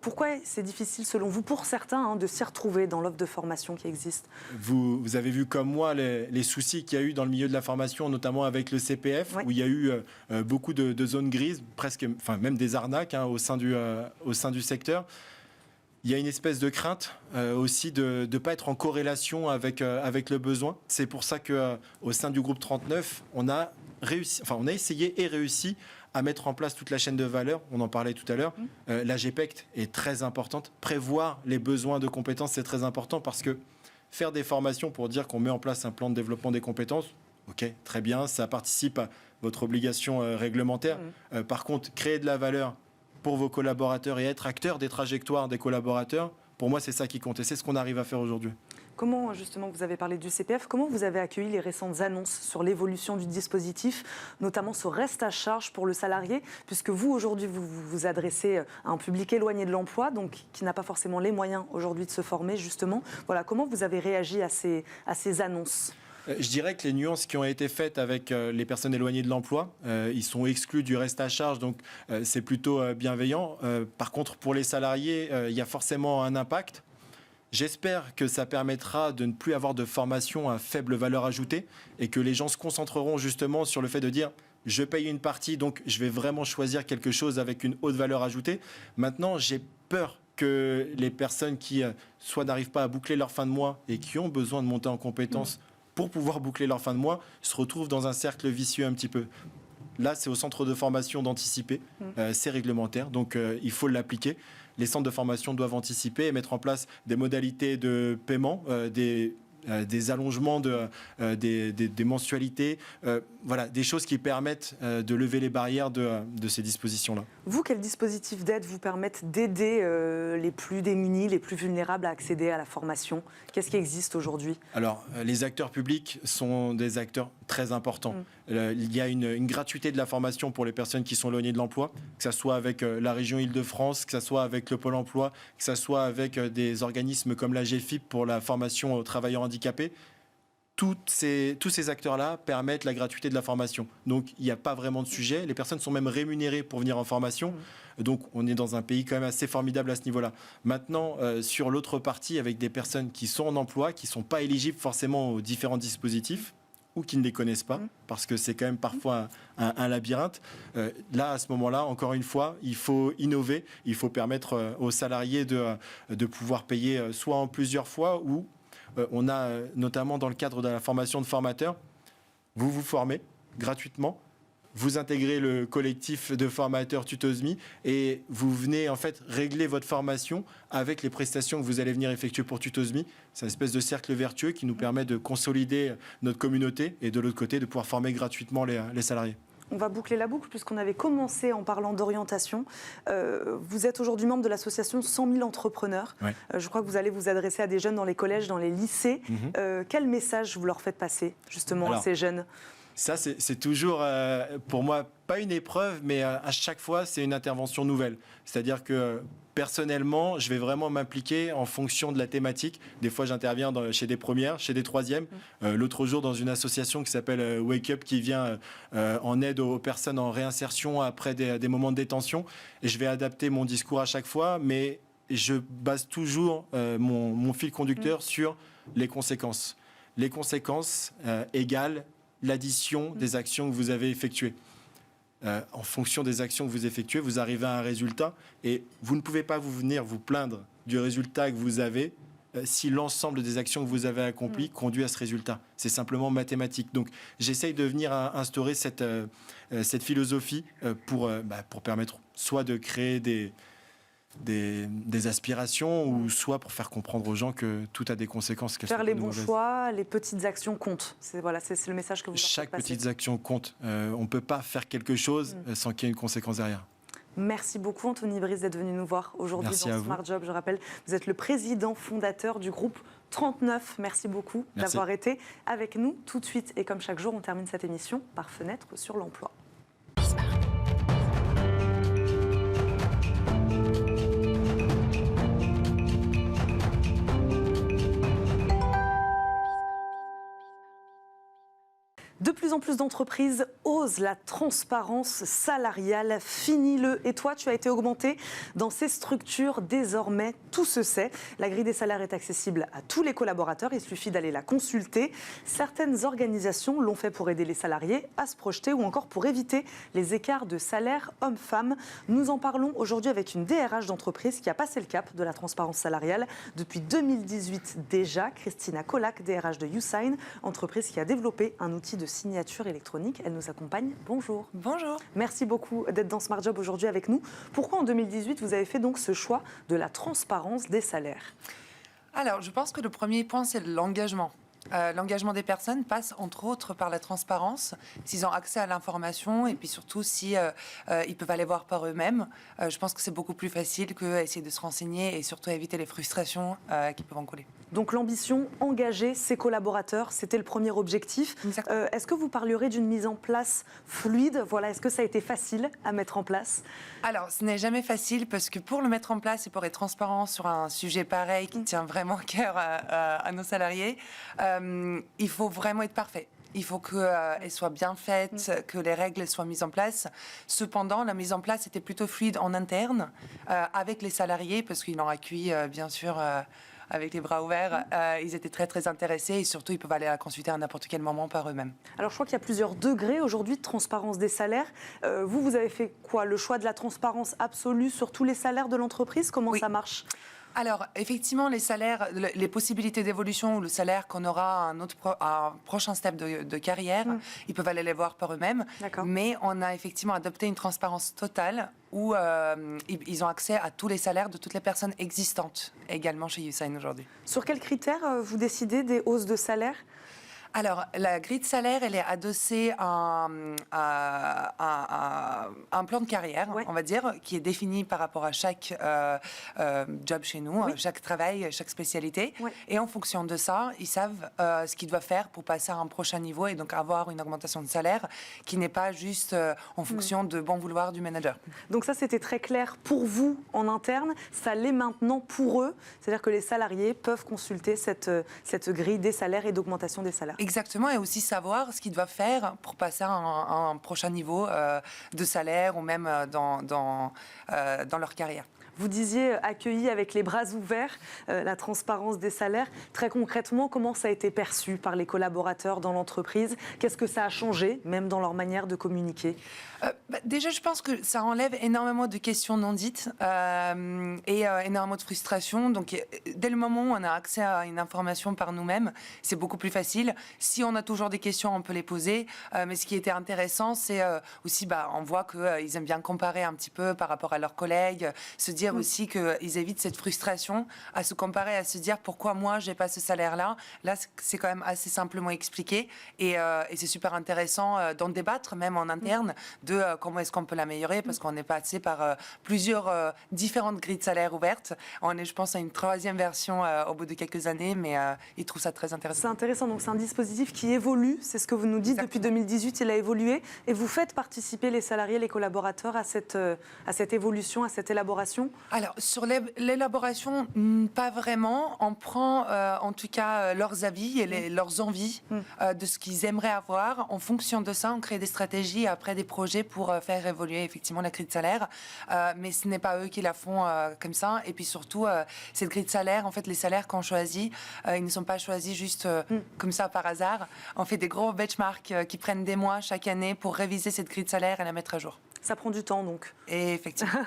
Pourquoi c'est difficile, selon vous, pour certains, de s'y retrouver dans l'offre de formation qui existe ? Vous avez vu comme moi les soucis qu'il y a eu dans le milieu de la formation, notamment avec le CPF, où il y a eu beaucoup de zones grises, presque, enfin même des arnaques au sein du secteur. Il y a une espèce de crainte aussi de ne pas être en corrélation avec le besoin. C'est pour ça qu'au sein du groupe 39, on a essayé et réussi à mettre en place toute la chaîne de valeur. On en parlait tout à l'heure. La GPECT est très importante. Prévoir les besoins de compétences, c'est très important parce que faire des formations pour dire qu'on met en place un plan de développement des compétences, ok, très bien, ça participe à votre obligation réglementaire. Par contre, créer de la valeur pour vos collaborateurs et être acteur des trajectoires des collaborateurs, pour moi, c'est ça qui compte et c'est ce qu'on arrive à faire aujourd'hui. Comment, justement, vous avez parlé du CPF, comment vous avez accueilli les récentes annonces sur l'évolution du dispositif, notamment ce reste à charge pour le salarié, puisque vous, aujourd'hui, vous vous adressez à un public éloigné de l'emploi, donc qui n'a pas forcément les moyens aujourd'hui de se former, justement. Voilà, comment vous avez réagi à ces annonces ? Je dirais que les nuances qui ont été faites avec les personnes éloignées de l'emploi, ils sont exclus du reste à charge, donc c'est plutôt bienveillant. Par contre, pour les salariés, il y a forcément un impact. J'espère que ça permettra de ne plus avoir de formation à faible valeur ajoutée et que les gens se concentreront justement sur le fait de dire « je paye une partie, donc je vais vraiment choisir quelque chose avec une haute valeur ajoutée ». Maintenant, j'ai peur que les personnes qui soit n'arrivent pas à boucler leur fin de mois et qui ont besoin de monter en compétences pour pouvoir boucler leur fin de mois, se retrouvent dans un cercle vicieux un petit peu. Là, c'est au centre de formation d'anticiper, c'est réglementaire, donc il faut l'appliquer. Les centres de formation doivent anticiper et mettre en place des modalités de paiement, des allongements des mensualités, voilà, des choses qui permettent de lever les barrières de ces dispositions-là. Vous, quels dispositifs d'aide vous permettent d'aider les plus démunis, les plus vulnérables à accéder à la formation ? Qu'est-ce qui existe aujourd'hui ? Alors, les acteurs publics sont des acteurs très importants. Il y a une gratuité de la formation pour les personnes qui sont éloignées de l'emploi, que ce soit avec la région Île-de-France, que ce soit avec le Pôle emploi, que ce soit avec des organismes comme la GFIP pour la formation aux travailleurs handicapés. Tous ces acteurs-là permettent la gratuité de la formation. Donc, il n'y a pas vraiment de sujet. Les personnes sont même rémunérées pour venir en formation. Donc, on est dans un pays quand même assez formidable à ce niveau-là. Maintenant, sur l'autre partie, avec des personnes qui sont en emploi, qui ne sont pas éligibles forcément aux différents dispositifs, ou qui ne les connaissent pas, parce que c'est quand même parfois un labyrinthe. Là, à ce moment-là, encore une fois, il faut innover. Il faut permettre aux salariés de pouvoir payer soit en plusieurs fois ou on a notamment dans le cadre de la formation de formateurs, vous vous formez gratuitement. vous intégrez le collectif de formateurs Tutos.me et vous venez en fait régler votre formation avec les prestations que vous allez venir effectuer pour Tutos.me. C'est une espèce de cercle vertueux qui nous permet de consolider notre communauté et de l'autre côté de pouvoir former gratuitement les salariés. On va boucler la boucle puisqu'on avait commencé en parlant d'orientation. Vous êtes aujourd'hui membre de l'association 100 000 entrepreneurs. Ouais. Je crois que vous allez vous adresser à des jeunes dans les collèges, dans les lycées. Quel message vous leur faites passer justement à ces jeunes ? Ça, c'est toujours, pour moi, pas une épreuve, mais à chaque fois, c'est une intervention nouvelle. C'est-à-dire que personnellement, je vais vraiment m'impliquer en fonction de la thématique. Des fois, j'interviens chez des premières, chez des troisièmes. L'autre jour, dans une association qui s'appelle Wake Up, qui vient en aide aux personnes en réinsertion après des moments de détention. Et je vais adapter mon discours à chaque fois, mais je base toujours mon fil conducteur sur les conséquences. Les conséquences égales l'addition des actions que vous avez effectuées. En fonction des actions que vous effectuez, vous arrivez à un résultat et vous ne pouvez pas venir vous plaindre du résultat que vous avez si l'ensemble des actions que vous avez accomplies conduit à ce résultat. C'est simplement mathématique. Donc j'essaye de venir instaurer cette philosophie pour permettre soit de créer des aspirations ou soit pour faire comprendre aux gens que tout a des conséquences. Faire les bons choix, les petites actions comptent. C'est le message que vous Chaque passer. petite action compte. On ne peut pas faire quelque chose sans qu'il y ait une conséquence derrière. Merci beaucoup Anthony Brice d'être venu nous voir aujourd'hui dans Smart Job. Je rappelle, vous êtes le président fondateur du groupe 39. Merci beaucoup d'avoir été avec nous tout de suite. Et comme chaque jour, on termine cette émission par Fenêtre sur l'emploi. De plus en plus d'entreprises osent la transparence salariale. Finis-le. Et toi, tu as été augmenté dans ces structures. Désormais, tout se sait. La grille des salaires est accessible à tous les collaborateurs. Il suffit d'aller la consulter. Certaines organisations l'ont fait pour aider les salariés à se projeter ou encore pour éviter les écarts de salaire hommes-femmes. Nous en parlons aujourd'hui avec une DRH d'entreprise qui a passé le cap de la transparence salariale depuis 2018 déjà. Christina Colac, DRH de YouSign, entreprise qui a développé un outil de signature électronique. Elle nous accompagne. Bonjour. Bonjour. Merci beaucoup d'être dans Smart Job aujourd'hui avec nous. Pourquoi en 2018 vous avez fait donc ce choix de la transparence des salaires ? Alors, je pense que le premier point, c'est l'engagement. L'engagement des personnes passe entre autres par la transparence, s'ils ont accès à l'information et puis surtout si ils peuvent aller voir par eux-mêmes. Je pense que c'est beaucoup plus facile qu'essayer de se renseigner et surtout éviter les frustrations qui peuvent en couler. Donc l'ambition, engager ses collaborateurs, c'était le premier objectif. Est-ce que vous parlerez d'une mise en place fluide ? Est-ce que ça a été facile à mettre en place ? Alors, ce n'est jamais facile parce que pour le mettre en place et pour être transparent sur un sujet pareil qui tient vraiment à cœur à nos salariés, il faut vraiment être parfait. Il faut qu'elle soit bien faite, que les règles soient mises en place. Cependant, la mise en place était plutôt fluide en interne avec les salariés parce qu'ils l'ont accueilli, bien sûr, avec les bras ouverts. Ils étaient très, très intéressés et surtout, ils peuvent aller la consulter à n'importe quel moment par eux-mêmes. Alors, je crois qu'il y a plusieurs degrés aujourd'hui de transparence des salaires. Vous avez fait quoi ? Le choix de la transparence absolue sur tous les salaires de l'entreprise ? Comment ça marche ? Alors, effectivement, les salaires, les possibilités d'évolution ou le salaire qu'on aura à un prochain step de carrière, ils peuvent aller les voir par eux-mêmes. Mais on a effectivement adopté une transparence totale où ils ont accès à tous les salaires de toutes les personnes existantes, également chez YouSign aujourd'hui. Sur quels critères vous décidez des hausses de salaire ? Alors, la grille de salaire, elle est adossée à un plan de carrière, on va dire, qui est défini par rapport à chaque job chez nous, chaque travail, chaque spécialité. Et en fonction de ça, ils savent ce qu'ils doivent faire pour passer à un prochain niveau et donc avoir une augmentation de salaire qui n'est pas juste en fonction de bon vouloir du manager. Donc ça, c'était très clair pour vous en interne. Ça l'est maintenant pour eux. C'est-à-dire que les salariés peuvent consulter cette grille des salaires et d'augmentation des salaires. Exactement, et aussi savoir ce qu'ils doivent faire pour passer à un prochain niveau de salaire ou même dans leur carrière. Vous disiez accueilli avec les bras ouverts la transparence des salaires. Très concrètement, comment ça a été perçu par les collaborateurs dans l'entreprise? Qu'est-ce que ça a changé, même dans leur manière de communiquer? Déjà, je pense que ça enlève énormément de questions non dites et énormément de frustration. Donc, dès le moment où on a accès à une information par nous-mêmes, c'est beaucoup plus facile. Si on a toujours des questions, on peut les poser. Mais ce qui était intéressant, c'est aussi, on voit qu'ils aiment bien comparer un petit peu par rapport à leurs collègues, se dire aussi qu'ils évitent cette frustration à se comparer, à se dire pourquoi moi, j'ai pas ce salaire-là. Là, c'est quand même assez simplement expliqué. Et c'est super intéressant d'en débattre, même en interne, de comment est-ce qu'on peut l'améliorer, parce qu'on est passé par plusieurs différentes grilles de salaire ouvertes. On est, je pense, à une 3e version au bout de quelques années, mais ils trouvent ça très intéressant. C'est intéressant, donc c'est un dispositif qui évolue, c'est ce que vous nous dites. Exactement. Depuis 2018, il a évolué, et vous faites participer les salariés, les collaborateurs à cette évolution, à cette élaboration? Alors, sur l'élaboration, pas vraiment. On prend en tout cas leurs avis et leurs envies de ce qu'ils aimeraient avoir. En fonction de ça, on crée des stratégies, après des projets pour faire évoluer effectivement la grille de salaire. Mais ce n'est pas eux qui la font comme ça. Et puis surtout, cette grille de salaire, en fait, les salaires qu'on choisit, ils ne sont pas choisis juste comme ça par hasard. On fait des gros benchmarks qui prennent des mois chaque année pour réviser cette grille de salaire et la mettre à jour. Ça prend du temps, donc. Et effectivement.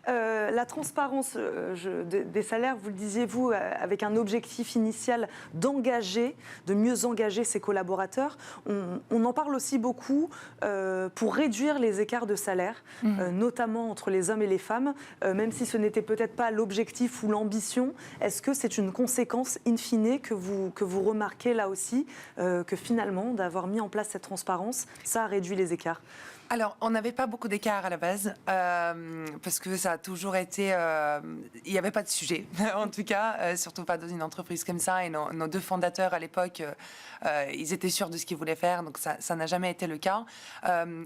La transparence des salaires, vous le disiez, vous, avec un objectif initial d'engager, de mieux engager ses collaborateurs. On en parle aussi beaucoup pour réduire les écarts de salaire, notamment entre les hommes et les femmes, même si ce n'était peut-être pas l'objectif ou l'ambition. Est-ce que c'est une conséquence in fine que vous remarquez là aussi, que finalement, d'avoir mis en place cette transparence, ça a réduit les écarts? Alors, on n'avait pas beaucoup d'écart à la base, parce que ça a toujours été... il n'y avait pas de sujet, en tout cas, surtout pas dans une entreprise comme ça. Et nos 2 fondateurs, à l'époque, ils étaient sûrs de ce qu'ils voulaient faire, donc ça n'a jamais été le cas.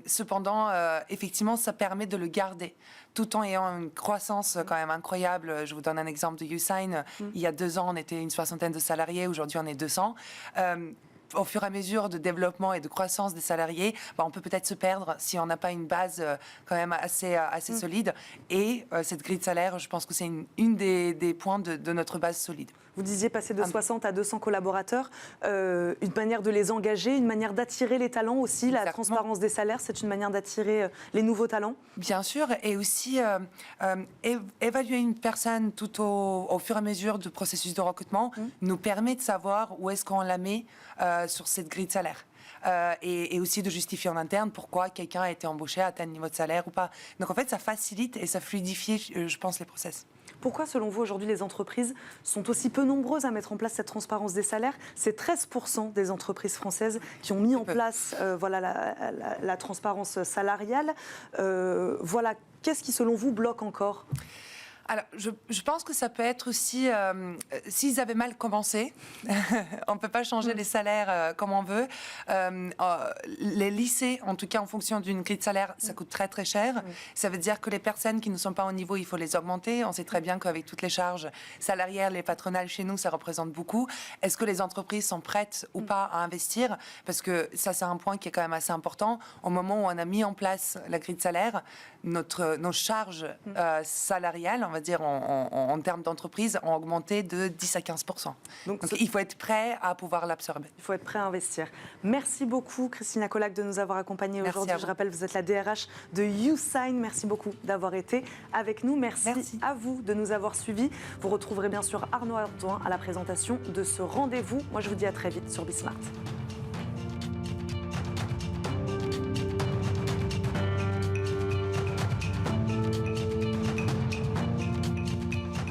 Cependant, effectivement, ça permet de le garder, tout en ayant une croissance quand même incroyable. Je vous donne un exemple de YouSign. Il y a 2 ans, on était une 60aine de salariés. Aujourd'hui, on est 200. Au fur et à mesure de développement et de croissance des salariés, on peut peut-être se perdre si on n'a pas une base quand même assez solide. Et cette grille de salaire, je pense que c'est une des points de notre base solide. Vous disiez passer de 60 à 200 collaborateurs, une manière de les engager, une manière d'attirer les talents aussi. Exactement. La transparence des salaires, c'est une manière d'attirer les nouveaux talents. Bien sûr, et aussi évaluer une personne tout au fur et à mesure du processus de recrutement nous permet de savoir où est-ce qu'on la met sur cette grille de salaire. Et aussi de justifier en interne pourquoi quelqu'un a été embauché à tel niveau de salaire ou pas. Donc en fait, ça facilite et ça fluidifie, je pense, les process. Pourquoi, selon vous, aujourd'hui, les entreprises sont aussi peu nombreuses à mettre en place cette transparence des salaires? C'est 13% des entreprises françaises qui ont mis en place la transparence salariale. Qu'est-ce qui, selon vous, bloque encore? Alors, je pense que ça peut être aussi, s'ils avaient mal commencé, on ne peut pas changer les salaires comme on veut. Les lycées, en tout cas en fonction d'une grille de salaire, ça coûte très très cher. Ça veut dire que les personnes qui ne sont pas au niveau, il faut les augmenter. On sait très bien qu'avec toutes les charges salariales et patronales chez nous, ça représente beaucoup. Est-ce que les entreprises sont prêtes ou pas à investir? Parce que ça, c'est un point qui est quand même assez important. Au moment où on a mis en place la grille de salaire, nos charges salariales, on va dire en termes d'entreprise, ont augmenté de 10 à 15%. Donc il faut être prêt à pouvoir l'absorber. Il faut être prêt à investir. Merci beaucoup, Christina Colac, de nous avoir accompagnés aujourd'hui. Je rappelle, vous êtes la DRH de YouSign. Merci beaucoup d'avoir été avec nous. Merci à vous de nous avoir suivis. Vous retrouverez bien sûr Arnaud Ardouin à la présentation de ce rendez-vous. Moi, je vous dis à très vite sur Bismart.